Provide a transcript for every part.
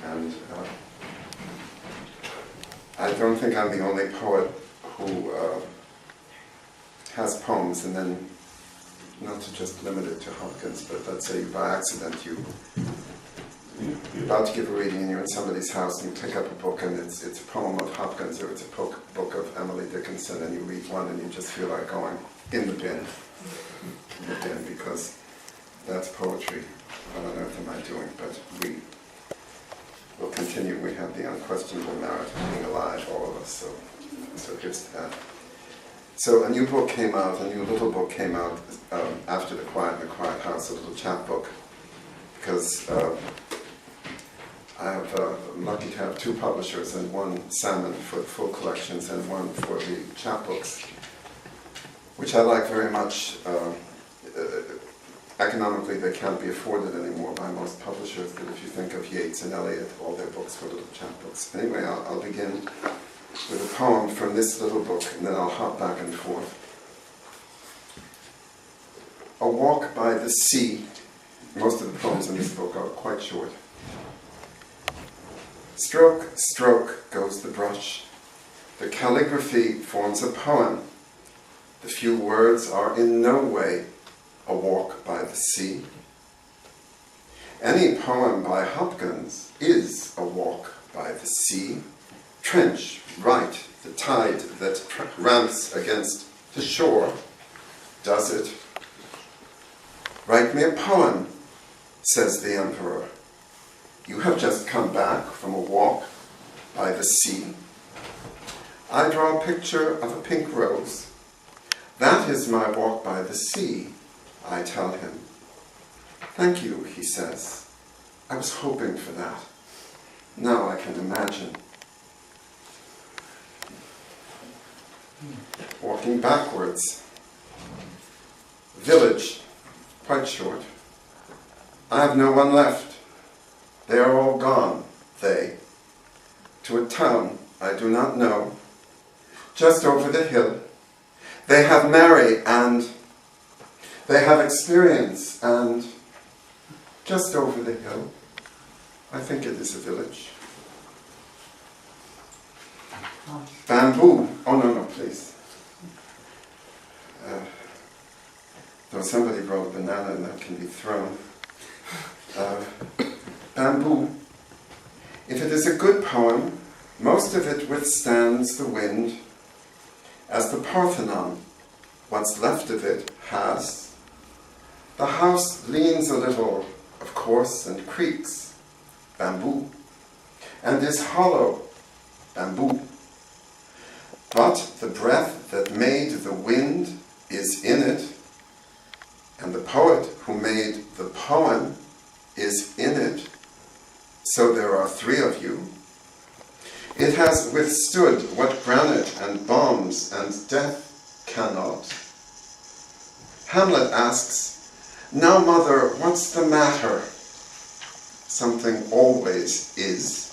And I don't think I'm the only poet who has poems, and then, not to just limit it to Hopkins, but let's say by accident you're about to give a reading and you're in somebody's house and you pick up a book and it's a poem of Hopkins or it's a book of Emily Dickinson, and you read one and you just feel like going in the bin, because that's poetry. What on earth am I doing? But we will continue. We have the unquestionable merit of being alive, all of us, so here's to that. So a new book came out, a new little book came out after The Quiet in the Quiet House, a little chapbook, because I'm lucky to have two publishers, and one Salmon for the full collections and one for the chapbooks, which I like very much. Economically, they can't be afforded anymore by most publishers, but if you think of Yeats and Eliot, all their books were little chapbooks. Anyway, I'll begin with a poem from this little book, and then I'll hop back and forth. A Walk by the Sea. Most of the poems in this book are quite short. Stroke, stroke goes the brush. The calligraphy forms a poem. The few words are in no way a walk by the sea. Any poem by Hopkins is a walk by the sea. Trench, right, the tide that ramps against the shore, does it. Write me a poem, says the emperor. You have just come back from a walk by the sea. I draw a picture of a pink rose. That is my walk by the sea, I tell him. Thank you, he says. I was hoping for that. Now I can imagine. Walking backwards. Village, quite short. I have no one left. They are all gone, they. To a town I do not know. Just over the hill. They have Mary and they have experience, and just over the hill, I think it is a village. Bamboo. Oh, no, please. Though somebody wrote banana and that can be thrown. Bamboo. If it is a good poem, most of it withstands the wind, as the Parthenon, what's left of it, has. The house leans a little, of course, and creaks, bamboo, and is hollow, bamboo. But the breath that made the wind is in it, and the poet who made the poem is in it. So there are three of you. It has withstood what granite and bombs and death cannot. Hamlet asks, now, mother, what's the matter? Something always is.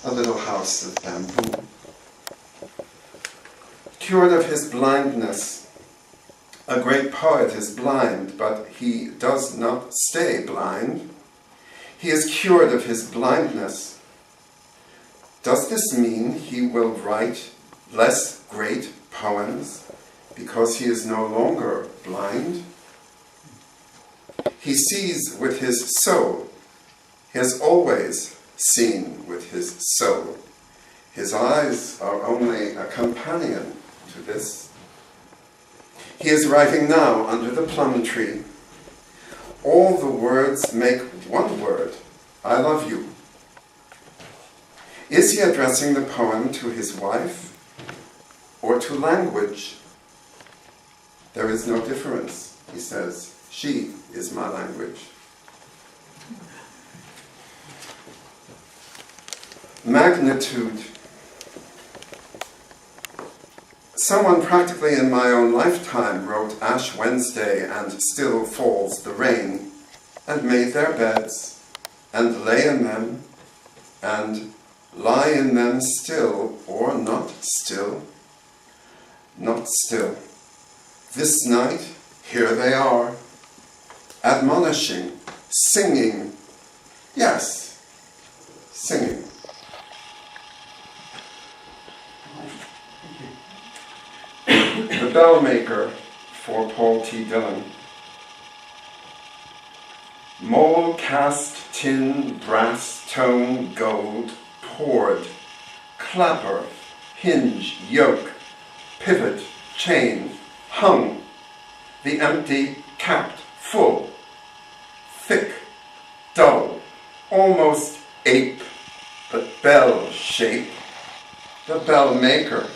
A little house of bamboo. Cured of his blindness. A great poet is blind, but he does not stay blind. He is cured of his blindness. Does this mean he will write less great poems because he is no longer blind? He sees with his soul. He has always seen with his soul. His eyes are only a companion to this. He is writing now under the plum tree. All the words make one word, I love you. Is he addressing the poem to his wife or to language? There is no difference, he says. She is my language. Magnitude. Someone practically in my own lifetime wrote Ash Wednesday and Still Falls the Rain, and made their beds, and lay in them, and lie in them still or not still. Not still. This night, here they are, admonishing, singing, yes, singing. The Bell Maker for Paul T. Dillon. Mold, cast, tin, brass, tone, gold, poured, clapper, hinge, yoke, pivot, chain, hung, the empty, capped, full, thick, dull, almost ape, but bell shape, the Bell Maker.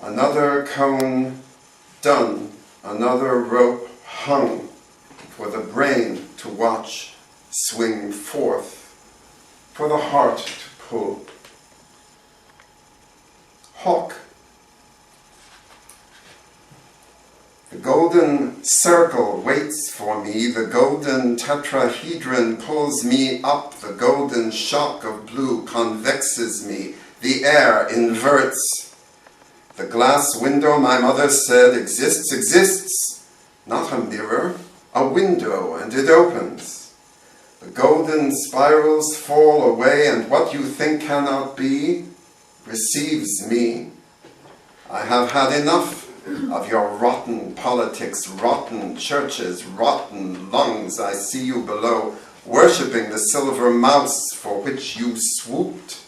Another cone done, another rope hung, for the brain to watch swing forth, for the heart to pull. Hawk. The golden circle waits for me, the golden tetrahedron pulls me up, the golden shock of blue convexes me, the air inverts. The glass window, my mother said, exists, not a mirror, a window, and it opens. The golden spirals fall away, and what you think cannot be receives me. I have had enough of your rotten politics, rotten churches, rotten lungs. I see you below, worshipping the silver mouse for which you swooped.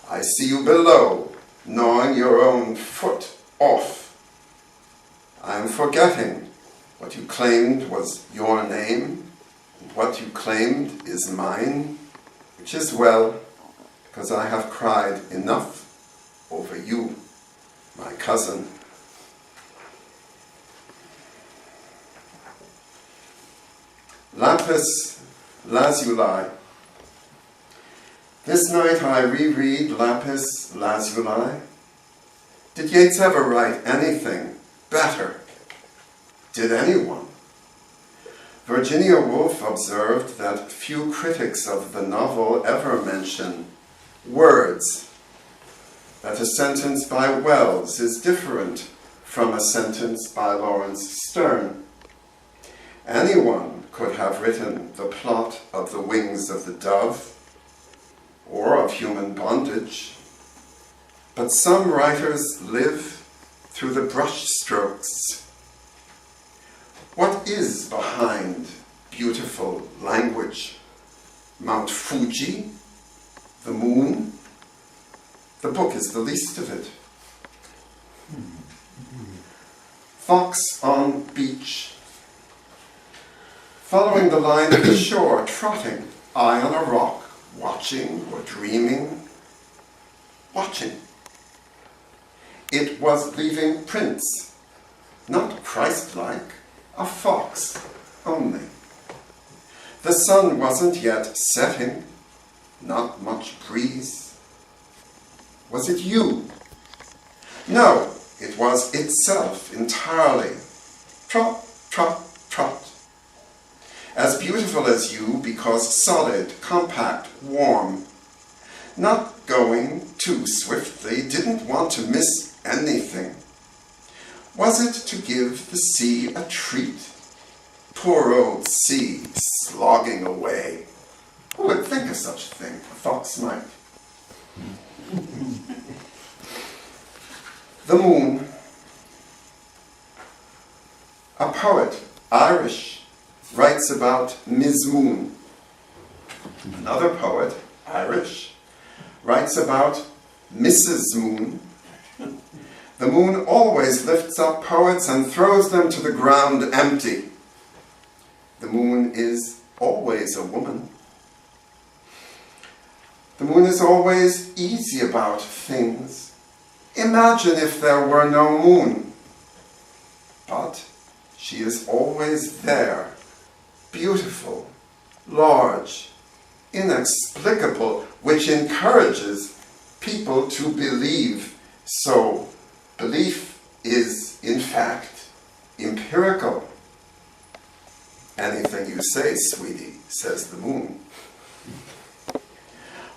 I see you below, gnawing your own foot off. I am forgetting what you claimed was your name, and what you claimed is mine, which is well, because I have cried enough over you, my cousin. Lapis lazuli. This night I reread Lapis lazuli. Did Yeats ever write anything better? Did anyone? Virginia Woolf observed that few critics of the novel ever mention words, that a sentence by Wells is different from a sentence by Lawrence Sterne. Anyone could have written the plot of The Wings of the Dove, or of Human Bondage, but some writers live through the brushstrokes. What is behind beautiful language? Mount Fuji? The moon? The book is the least of it. Fox on beach. Following the line of the shore, trotting, eye on a rock, watching or dreaming, watching. It was leaving prints, not Christ-like, a fox only. The sun wasn't yet setting, not much breeze. Was it you? No, it was itself entirely. Trot, trot, trot. As beautiful as you because solid, compact, warm. Not going too swiftly, didn't want to miss anything. Was it to give the sea a treat? Poor old sea, slogging away. Who would think of such a thing? A fox might. The moon. A poet, Irish, writes about Ms. Moon. Another poet, Irish, writes about Mrs. Moon. The moon always lifts up poets and throws them to the ground empty. The moon is always a woman. The moon is always easy about things. Imagine if there were no moon. But she is always there, beautiful, large, inexplicable, which encourages people to believe. So, belief is, in fact, empirical. Anything you say, sweetie, says the moon.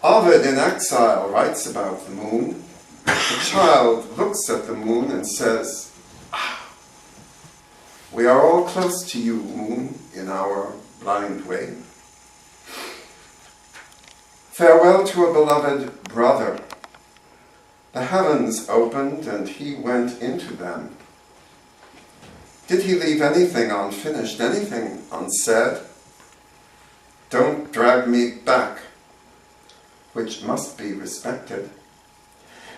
Ovid in Exile writes about the moon. The child looks at the moon and says, "Ah, we are all close to you, moon, in our blind way." Farewell to a beloved brother. The heavens opened and he went into them. Did he leave anything unfinished, anything unsaid? Don't drag me back, which must be respected.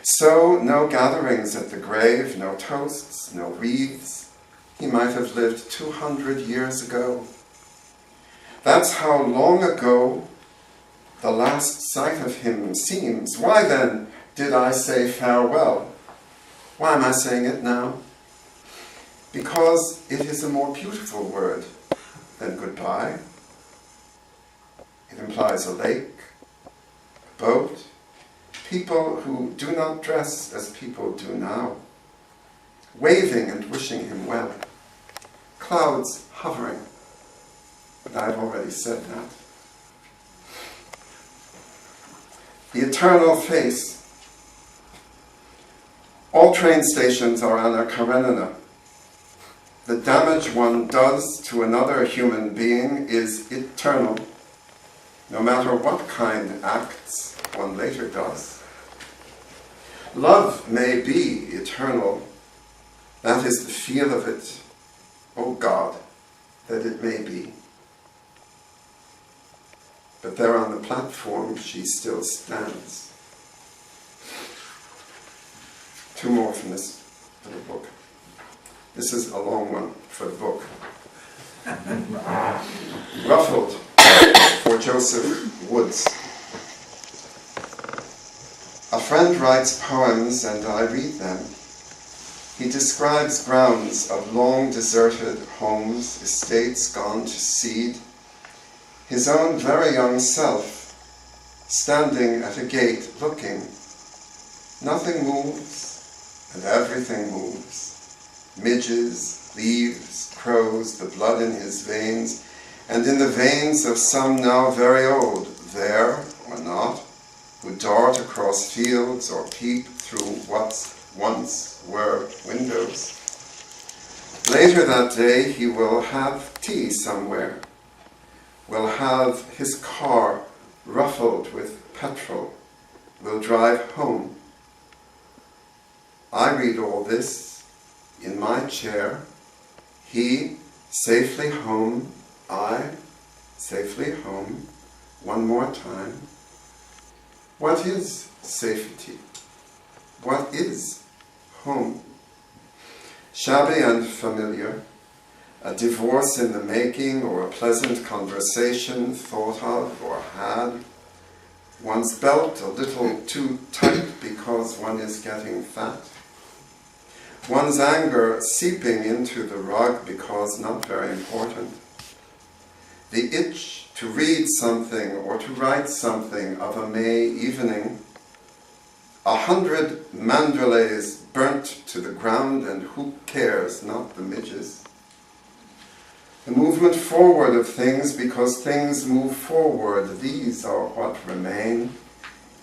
So no gatherings at the grave, no toasts, no wreaths. He might have lived 200 years ago. That's how long ago the last sight of him seems. Why then did I say farewell? Why am I saying it now? Because it is a more beautiful word than goodbye. It implies a lake, a boat, people who do not dress as people do now, waving and wishing him well, clouds hovering. But I've already said that. The eternal face. All train stations are Anna Karenina. The damage one does to another human being is eternal, no matter what kind acts one later does. Love may be eternal. That is the feel of it. Oh God, that it may be. But there on the platform she still stands. Two more from this little book. This is a long one for the book. Ruffled for Joseph Woods. A friend writes poems and I read them. He describes grounds of long deserted homes, estates gone to seed, his own very young self standing at a gate looking. Nothing moves and everything moves. Midges, leaves, crows, the blood in his veins, and in the veins of some now very old, there or not, who dart across fields or peep through what once were windows. Later that day he will have tea somewhere, will have his car ruffled with petrol, will drive home. I read all this in my chair, he safely home, I safely home, one more time. What is safety? What is home? Shabby and familiar, a divorce in the making or a pleasant conversation thought of or had, one's belt a little too tight because one is getting fat, one's anger seeping into the rug because not very important, the itch to read something or to write something of a May evening, 100 mandrelays burnt to the ground, and who cares, not the midges. The movement forward of things because things move forward, these are what remain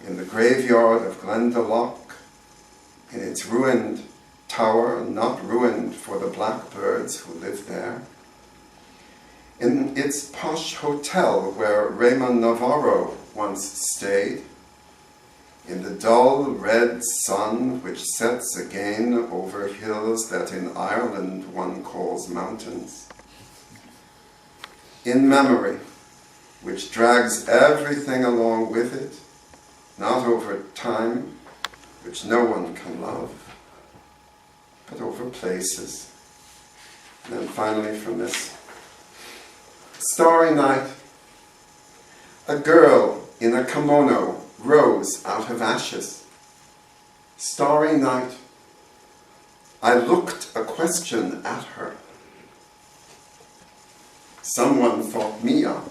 in the graveyard of Glendalough, in its ruined tower, not ruined for the blackbirds who live there, in its posh hotel where Raymond Navarro once stayed, in the dull red sun which sets again over hills that in Ireland one calls mountains, in memory which drags everything along with it, not over time, which no one can love, but over places. And then finally from this, starry night, a girl in a kimono rose out of ashes. Starry night, I looked a question at her. Someone thought me up.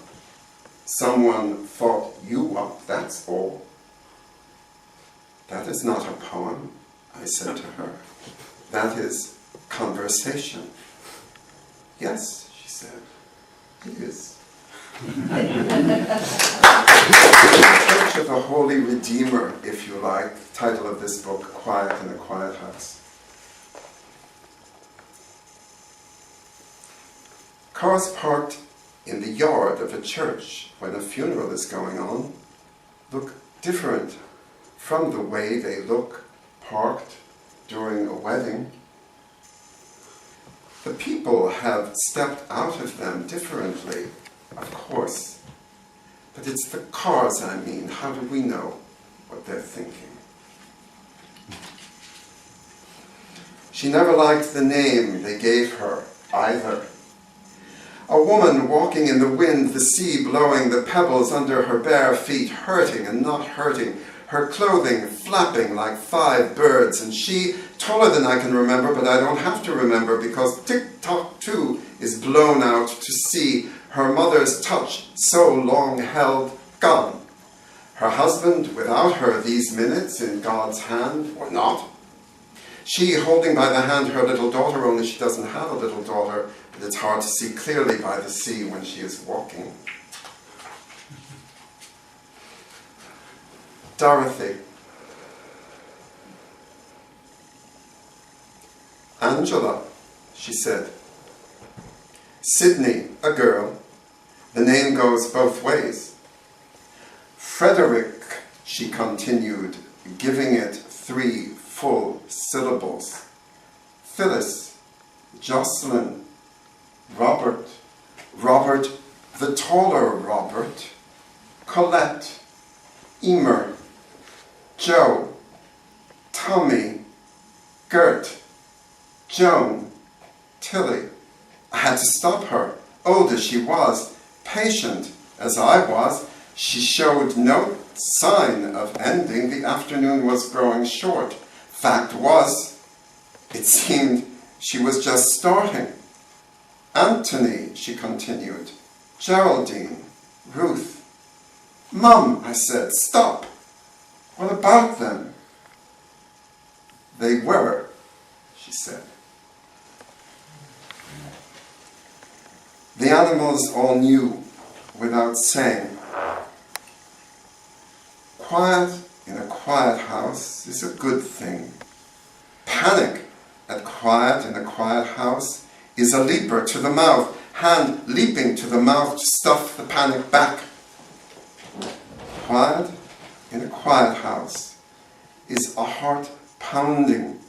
Someone thought you up, that's all. That is not a poem, I said to her. That is conversation. Yes, she said, it is. Church of the Holy Redeemer, if you like, title of this book, Quiet in a Quiet House. Cars parked in the yard of a church when a funeral is going on. look different from the way they look parked during a wedding. The people have stepped out of them differently, of course. But it's the cars, I mean. How do we know what they're thinking? She never liked the name they gave her, either. A woman walking in the wind, the sea blowing, the pebbles under her bare feet, hurting and not hurting, her clothing flapping like 5 birds, and she, taller than I can remember, but I don't have to remember because tick-tock too is blown out to sea, her mother's touch so long held, gone. Her husband without her these minutes in God's hand, or not. She holding by the hand her little daughter, only she doesn't have a little daughter, but it's hard to see clearly by the sea when she is walking. Dorothy. Angela, she said. Sydney, a girl. The name goes both ways. Frederick, she continued, giving it 3 full syllables. Phyllis, Jocelyn, Robert, Robert, the taller Robert, Colette, Emer, Joe, Tommy, Gert, Joan, Tilly. I had to stop her. Old as she was, patient as I was, she showed no sign of ending. The afternoon was growing short. Fact was, it seemed she was just starting. Anthony, she continued, Geraldine, Ruth. Mum, I said, stop. What about them? They were, she said. The animals all knew without saying. Quiet in a quiet house is a good thing. Panic at quiet in a quiet house is a leaper to the mouth, hand leaping to the mouth to stuff the panic back. Quiet in a quiet house is a heart pounding,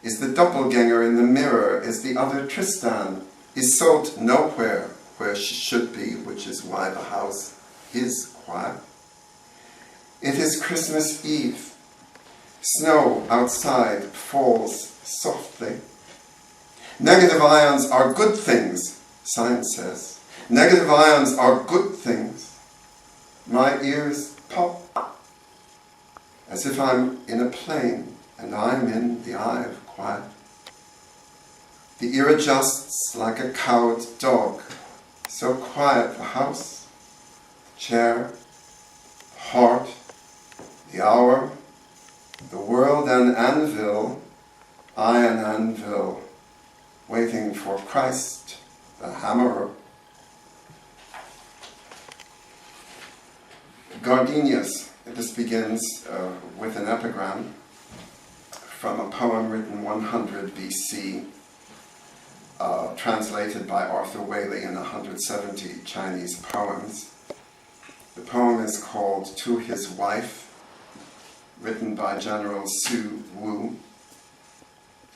is the doppelganger in the mirror, is the other Tristan, Isolde nowhere where she should be, which is why the house is quiet. It is Christmas Eve. Snow outside falls softly. Negative ions are good things, science says. Negative ions are good things. My ears pop, as if I'm in a plane and I'm in the eye of quiet. The ear adjusts like a cowed dog, so quiet the house, the chair, the heart, the hour, the world an anvil, I an anvil, waiting for Christ, the hammerer. Gardenias. This begins with an epigram from a poem written 100 BC, translated by Arthur Waley in 170 Chinese poems. The poem is called To His Wife, written by General Su Wu,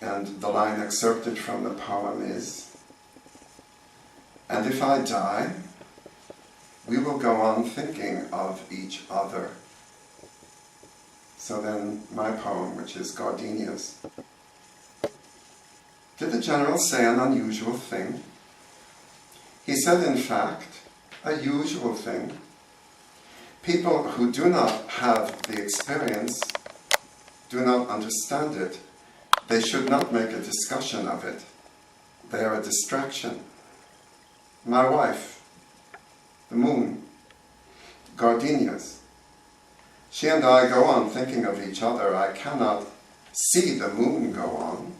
and the line excerpted from the poem is, "And if I die, we will go on thinking of each other." So then my poem, which is Gardenias. Did the general say an unusual thing? He said, in fact, a usual thing. People who do not have the experience do not understand it. They should not make a discussion of it. They are a distraction. My wife, the moon, gardenias. She and I go on thinking of each other. I cannot see the moon go on.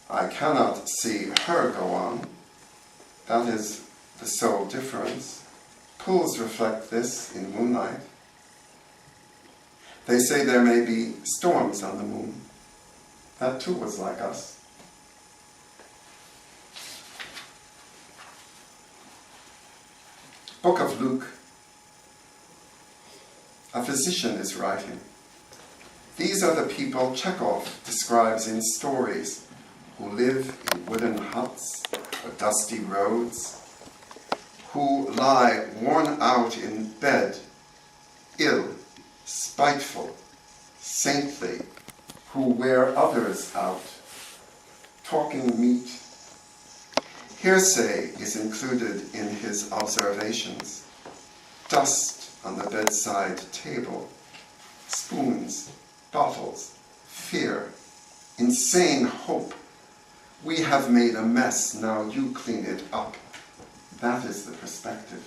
I cannot see her go on. That is the sole difference. Pools reflect this in moonlight. They say there may be storms on the moon. That too was like us. Book of Luke. a physician is writing. These are the people Chekhov describes in stories, who live in wooden huts or dusty roads, who lie worn out in bed, ill, spiteful, saintly, who wear others out, talking meat. Hearsay is included in his observations. Dust on the bedside table, spoons, bottles, fear, insane hope. We have made a mess, now you clean it up. That is the perspective.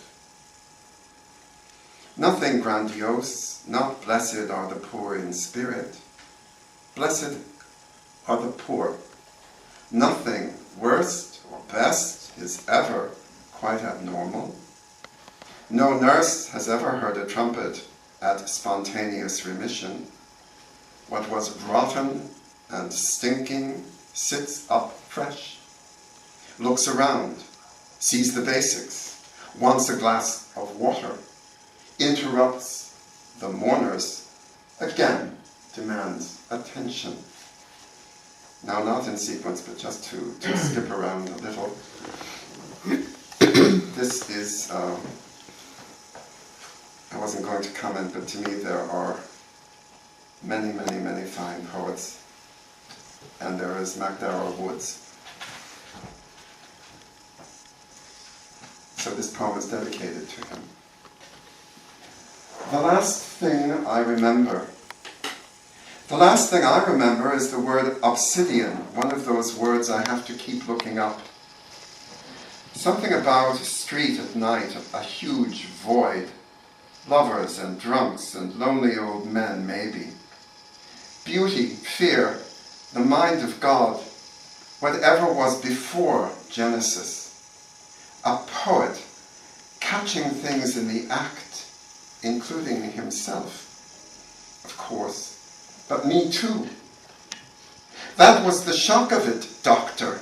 Nothing grandiose, not blessed are the poor in spirit. Blessed are the poor. Nothing worst or best is ever quite abnormal. No nurse has ever heard a trumpet at spontaneous remission. What was rotten and stinking sits up fresh, looks around, sees the basics, wants a glass of water, interrupts the mourners, again demands attention. Now, not in sequence, but just to skip around a little. This is, I wasn't going to comment, but to me there are many, many, many fine poets. And there is MacDowell Woods. So this poem is dedicated to him. The last thing I remember is the word obsidian, one of those words I have to keep looking up. Something about a street at night, a huge void, lovers and drunks and lonely old men, maybe. Beauty, fear, the mind of God, whatever was before Genesis. A poet catching things in the act, including himself, of course. But me too. That was the shock of it, Doctor.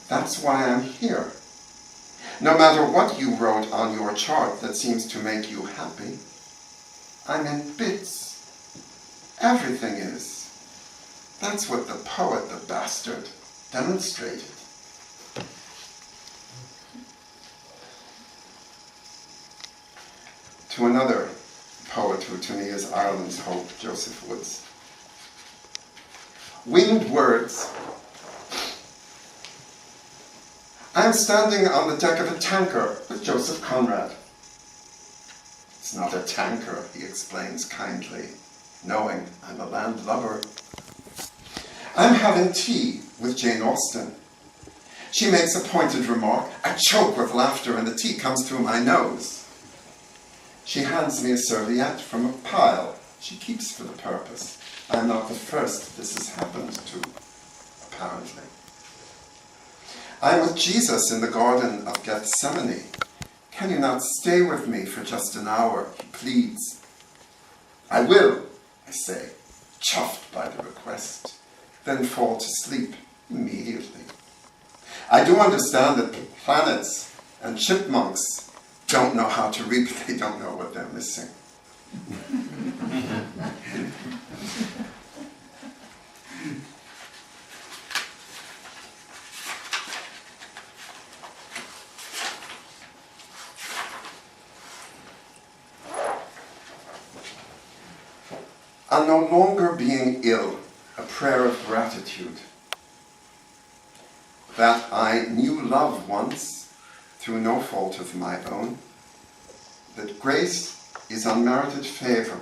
That's why I'm here. No matter what you wrote on your chart that seems to make you happy, I'm in bits. Everything is. That's what the poet, the bastard, demonstrated. To another poet who to me is Ireland's hope, Joseph Woods. Winged words. I'm standing on the deck of a tanker with Joseph Conrad. It's not a tanker, he explains kindly, knowing I'm a landlubber. I'm having tea with Jane Austen. She makes a pointed remark. I choke with laughter and the tea comes through my nose. She hands me a serviette from a pile she keeps for the purpose. I'm not the first this has happened to, apparently. I'm with Jesus in the Garden of Gethsemane. Can you not stay with me for just an hour? He pleads. I will, I say, chuffed by the request, then fall to sleep immediately. I do understand that planets and chipmunks don't know how to reap, they don't know what they're missing. On no longer being ill, a prayer of gratitude. That I knew love once, through no fault of my own. That grace is unmerited favor.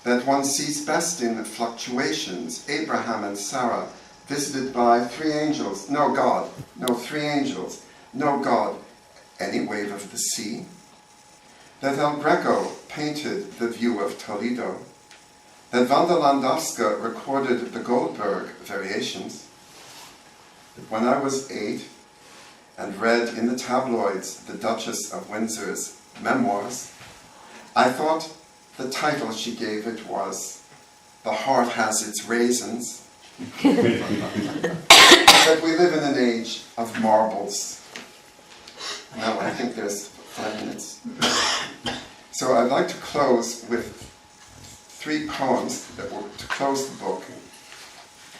That one sees best in fluctuations. Abraham and Sarah, visited by three angels. No God, no three angels. No God, any wave of the sea. That El Greco painted the view of Toledo. That Wanda Landowska recorded the Goldberg variations. That when I was 8 and read in the tabloids the Duchess of Windsor's memoirs, I thought the title she gave it was The Heart Has Its Raisins. That we live in an age of marbles. Now I think there's 5 minutes. So I'd like to close with 3 poems that were to close the book.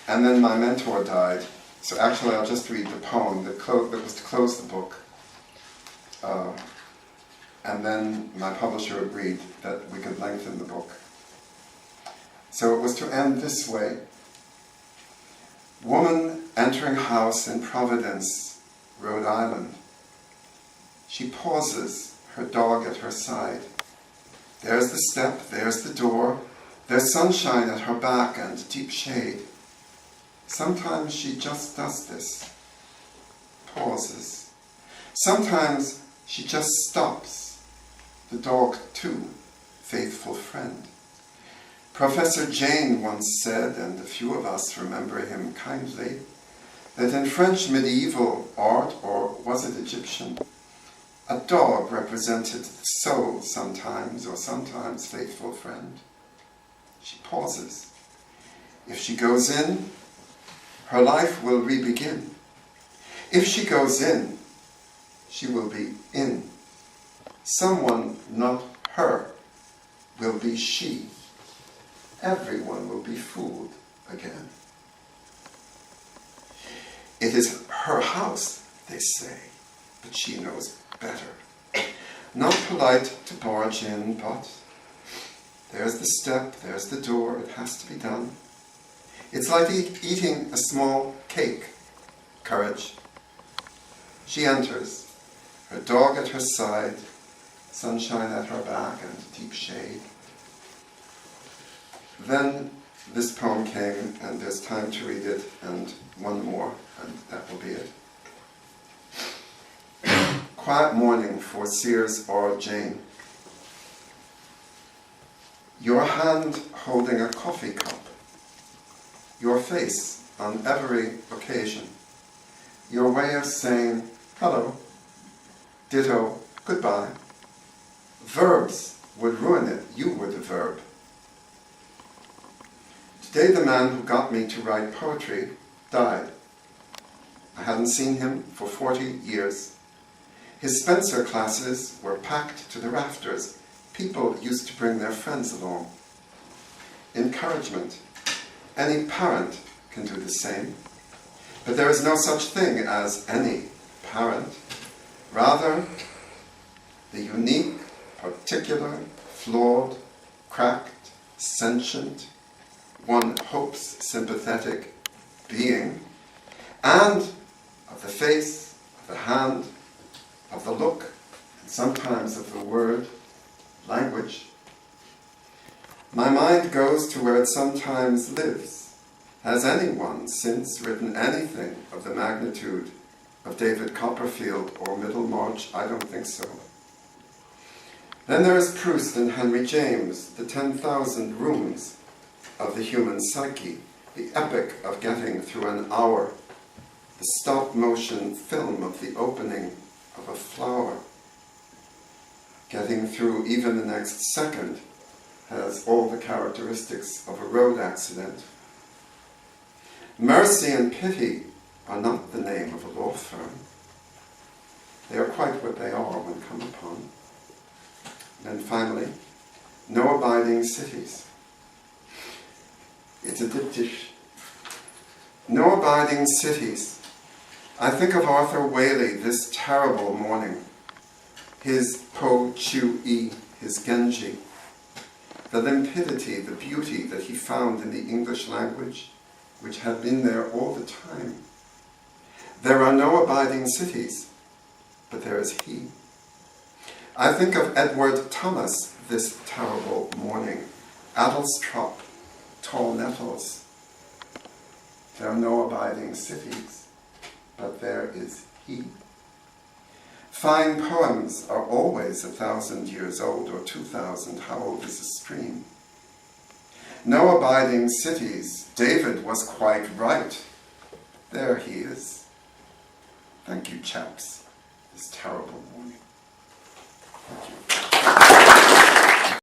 And then my mentor died. So actually I'll just read the poem that was to close the book. And then my publisher agreed that we could lengthen the book. So it was to end this way. Woman entering house in Providence, Rhode Island. She pauses, her dog at her side. There's the step, there's the door, there's sunshine at her back and deep shade. Sometimes she just does this, pauses. Sometimes she just stops, the dog too, faithful friend. Professor Jane once said, and a few of us remember him kindly, that in French medieval art, or was it Egyptian, a dog represented the soul sometimes, or sometimes faithful friend. She pauses. If she goes in, her life will re-begin. If she goes in, she will be in. Someone, not her, will be she. Everyone will be fooled again. It is her house, they say, but she knows better. Not polite to barge in, but there's the step, there's the door, it has to be done. It's like eating a small cake. Courage. She enters, her dog at her side, sunshine at her back and deep shade. Then this poem came, and there's time to read it, and one more, and that will be it. Quiet morning for Sears or Jane. Your hand holding a coffee cup. Your face on every occasion. Your way of saying hello, ditto, goodbye. Verbs would ruin it. You were the verb. Today the man who got me to write poetry died. I hadn't seen him for 40 years. His Spencer classes were packed to the rafters. People used to bring their friends along. Encouragement. Any parent can do the same. But there is no such thing as any parent. Rather, the unique, particular, flawed, cracked, sentient, one hopes sympathetic being, and of the face, of the hand, of the look, and sometimes of the word, language. My mind goes to where it sometimes lives. Has anyone since written anything of the magnitude of David Copperfield or Middlemarch? I don't think so. Then there is Proust and Henry James, the 10,000 rooms of the human psyche, the epic of getting through an hour, the stop-motion film of the opening of a flower. Getting through even the next second has all the characteristics of a road accident. Mercy and pity are not the name of a law firm. They are quite what they are when come upon. And finally, no abiding cities. It's a diptych. No abiding cities. I think of Arthur Waley this terrible morning. His Po Chu E, his Genji. The limpidity, the beauty that he found in the English language, which had been there all the time. There are no abiding cities, but there is he. I think of Edward Thomas this terrible morning. Addlestrop, tall nettles. There are no abiding cities, but there is he. Fine poems are always 1,000 years old, or 2,000. How old is a stream? No abiding cities. David was quite right. There he is. Thank you, chaps, this terrible morning. Thank you.